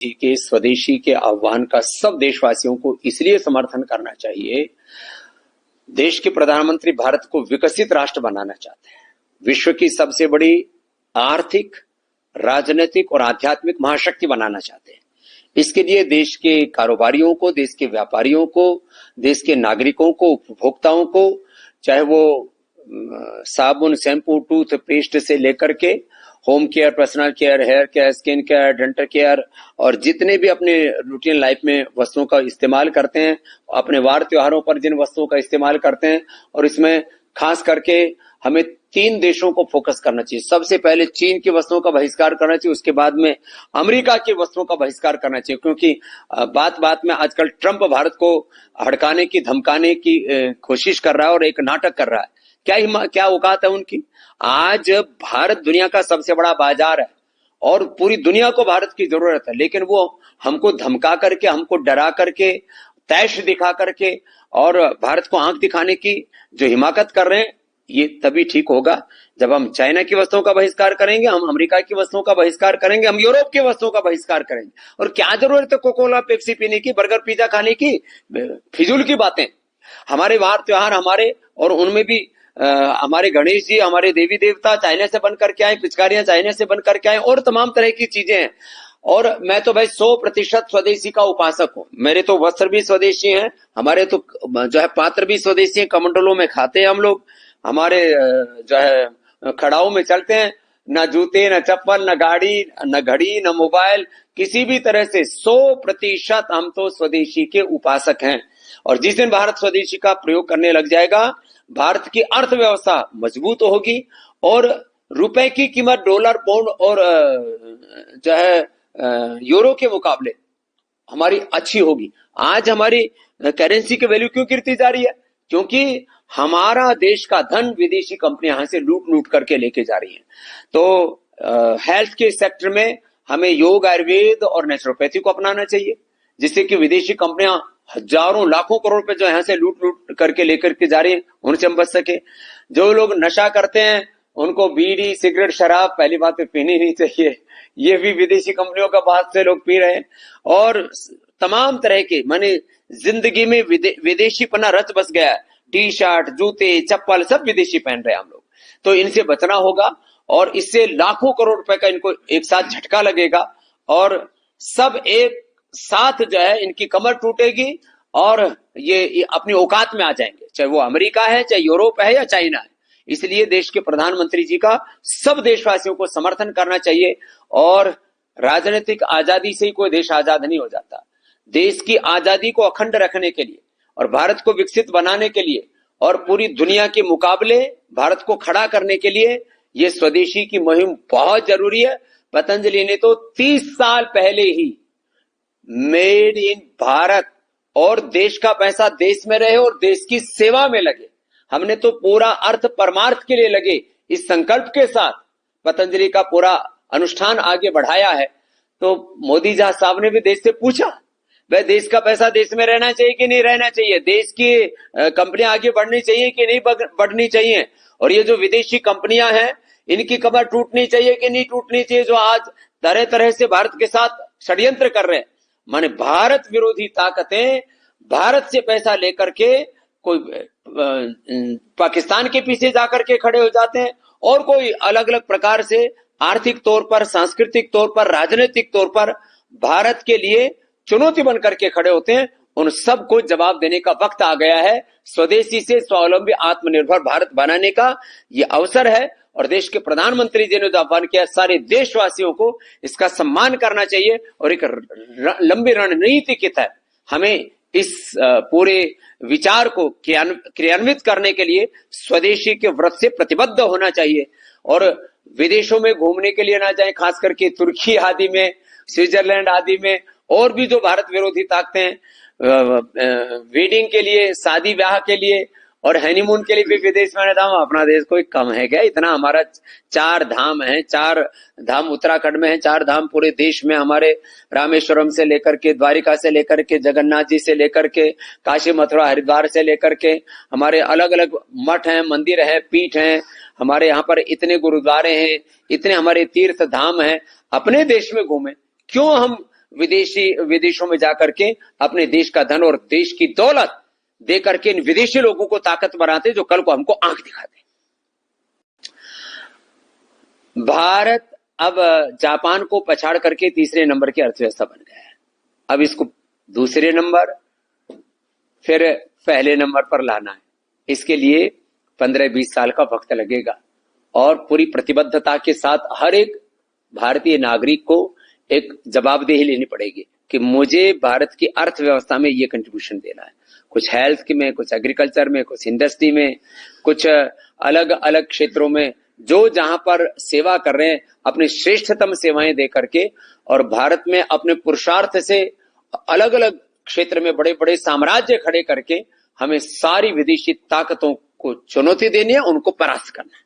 जी के स्वदेशी के आह्वान का सब देशवासियों को इसलिए समर्थन करना चाहिए। देश के प्रधानमंत्री भारत को विकसित राष्ट्र बनाना चाहते हैं, विश्व की सबसे बड़ी आर्थिक, राजनीतिक और आध्यात्मिक महाशक्ति बनाना चाहते हैं। इसके लिए देश के कारोबारियों को, देश के व्यापारियों को, देश के नागरिकों को, उपभोक्ताओं को, चाहे वो साबुन, शैम्पू, टूथ पेस्ट से लेकर के home care, personal care, hair care, skin care, dental care और जितने भी अपने रूटीन लाइफ में वस्तुओं का इस्तेमाल करते हैं, अपने वार त्योहारों पर जिन वस्तुओं का इस्तेमाल करते हैं, और इसमें खास करके हमें 3 देशों को फोकस करना चाहिए। सबसे पहले चीन की वस्तुओं का बहिष्कार करना चाहिए, उसके बाद में अमेरिका की वस्तुओं का बहिष्कार करना चाहिए, क्योंकि बात बात में आजकल ट्रंप भारत को हड़काने की, धमकाने की कोशिश कर रहा है और एक नाटक कर रहा है। क्या औकात है उनकी। आज भारत दुनिया का सबसे बड़ा बाजार है और पूरी दुनिया को भारत की जरूरत है, लेकिन वो हमको धमका करके, हमको डरा करके, तैश दिखा करके और भारत को आंख दिखाने की जो हिमाकत कर रहे हैं, ये तभी ठीक होगा जब हम चाइना की वस्तुओं का बहिष्कार करेंगे, हम अमेरिका की वस्तुओं का बहिष्कार करेंगे, हम यूरोप की वस्तुओं का बहिष्कार करेंगे। और क्या जरूरत है कोकोला, पेप्सी पीने की, बर्गर पिज्जा खाने की, फिजूल की बातें। हमारे वार त्योहार हमारे, और उनमें भी हमारे गणेश जी, हमारे देवी देवता चाइना से बन करके आए, पिचकारियां चाइना से बन करके आए और तमाम तरह की चीजें हैं। और मैं तो भाई 100% स्वदेशी का उपासक हूं। मेरे तो वस्त्र भी स्वदेशी हैं, हमारे तो जो है पात्र भी स्वदेशी हैं, कमंडलों में खाते हैं हम लोग, हमारे जो है खड़ाओं में चलते हैं, न जूते, न चप्पल, न गाड़ी, न घड़ी, न मोबाइल, किसी भी तरह से 100% हम तो स्वदेशी के उपासक हैं। और जिस दिन भारत स्वदेशी का प्रयोग करने लग जाएगा, भारत की अर्थव्यवस्था मजबूत होगी और रुपए की कीमत डॉलर, पाउंड और जो है यूरो के मुकाबले हमारी अच्छी होगी। आज हमारी करेंसी की वैल्यू क्यों गिरती जा रही है? क्योंकि हमारा देश का धन विदेशी कंपनियां यहां से लूट लूट करके लेके जा रही हैं। तो हेल्थ के सेक्टर में हमें योग, आयुर्वेद और नेचुरोपैथी को अपनाना चाहिए, जिससे कि विदेशी कंपनियां हजारों लाखों करोड़ रुपए जो यहाँ से लूट लूट करके लेकर के जा रही है, उनसे हम बच सके। जो लोग नशा करते हैं उनको बीड़ी, सिगरेट, शराब पहली बात तो पीनी नहीं चाहिए, ये भी विदेशी कंपनियों का बात से लोग पी रहे हैं। और तमाम तरह के, माने जिंदगी में विदेशीपना रच बस गया है। टी शर्ट, जूते, चप्पल सब विदेशी पहन रहे हैं हम लोग। तो इनसे बचना होगा और इससे लाखों करोड़ रुपए का इनको एक साथ झटका लगेगा और सब एक साथ जो है इनकी कमर टूटेगी और ये अपनी औकात में आ जाएंगे, चाहे वो अमेरिका है, चाहे यूरोप है या चाइना है। इसलिए देश के प्रधानमंत्री जी का सब देशवासियों को समर्थन करना चाहिए। और राजनीतिक आजादी से ही कोई देश आजाद नहीं हो जाता। देश की आजादी को अखंड रखने के लिए और भारत को विकसित बनाने के लिए और पूरी दुनिया के मुकाबले भारत को खड़ा करने के लिए ये स्वदेशी की मुहिम बहुत जरूरी है। पतंजलि ने तो 30 साल पहले ही मेड इन भारत और देश का पैसा देश में रहे और देश की सेवा में लगे, हमने तो पूरा अर्थ परमार्थ के लिए लगे, इस संकल्प के साथ पतंजलि का पूरा अनुष्ठान आगे बढ़ाया है। तो मोदी जी साहब ने भी देश से पूछा, वह देश का पैसा देश में रहना चाहिए कि नहीं रहना चाहिए, देश की कंपनियां आगे बढ़नी चाहिए कि नहीं बढ़नी चाहिए, और ये जो विदेशी कंपनियां हैं इनकी कमर टूटनी चाहिए कि नहीं टूटनी चाहिए, जो आज तरह तरह से भारत के साथ षड्यंत्र कर रहे हैं। माने भारत विरोधी ताकतें भारत से पैसा लेकर के कोई पाकिस्तान के पीछे जाकर के खड़े हो जाते हैं और कोई अलग अलग प्रकार से आर्थिक तौर पर, सांस्कृतिक तौर पर, राजनीतिक तौर पर भारत के लिए चुनौती बन करके खड़े होते हैं। उन सबको जवाब देने का वक्त आ गया है। स्वदेशी से स्वावलंबी आत्मनिर्भर भारत बनाने का ये अवसर है और देश के प्रधानमंत्री जी ने जो आह्वान किया, सारे देशवासियों को इसका सम्मान करना चाहिए और एक लंबी रणनीति के तहत हमें इस पूरे विचार को क्रियान्वित करने के लिए स्वदेशी के व्रत से प्रतिबद्ध होना चाहिए और विदेशों में घूमने के लिए ना जाएं, खास करके तुर्की आदि में, स्विट्जरलैंड आदि में, और भी जो भारत विरोधी ताकतें हैं, वेडिंग के लिए, शादी ब्याह के लिए और हनीमून के लिए भी विदेश में जाऊं। अपना देश कोई कम है क्या? इतना हमारा 4 धाम है, 4 धाम उत्तराखंड में है, 4 धाम पूरे देश में हमारे, रामेश्वरम से लेकर के, द्वारिका से लेकर के, जगन्नाथ जी से लेकर के, काशी, मथुरा, हरिद्वार से लेकर के हमारे अलग अलग मठ हैं, मंदिर है, पीठ हैं, हमारे यहाँ पर इतने गुरुद्वारे हैं, इतने हमारे तीर्थ धाम हैं। अपने देश में घूमे, क्यों हम विदेशों में जाकर के अपने देश का धन और देश की दौलत दे करके इन विदेशी लोगों को ताकत बनाते जो कल को हमको आंख दिखाते। भारत अब जापान को पछाड़ करके तीसरे नंबर की अर्थव्यवस्था बन गया है। अब इसको दूसरे नंबर फिर पहले नंबर पर लाना है। इसके लिए 15-20 साल का वक्त लगेगा और पूरी प्रतिबद्धता के साथ हर एक भारतीय नागरिक को एक जवाबदेही लेनी पड़ेगी कि मुझे भारत की अर्थव्यवस्था में ये कंट्रीब्यूशन देना है। कुछ हेल्थ में, कुछ एग्रीकल्चर में, कुछ इंडस्ट्री में, कुछ अलग अलग क्षेत्रों में जो जहां पर सेवा कर रहे हैं अपनी श्रेष्ठतम सेवाएं दे करके और भारत में अपने पुरुषार्थ से अलग अलग क्षेत्र में बड़े बड़े साम्राज्य खड़े करके हमें सारी विदेशी ताकतों को चुनौती देनी है, उनको परास्त करना है।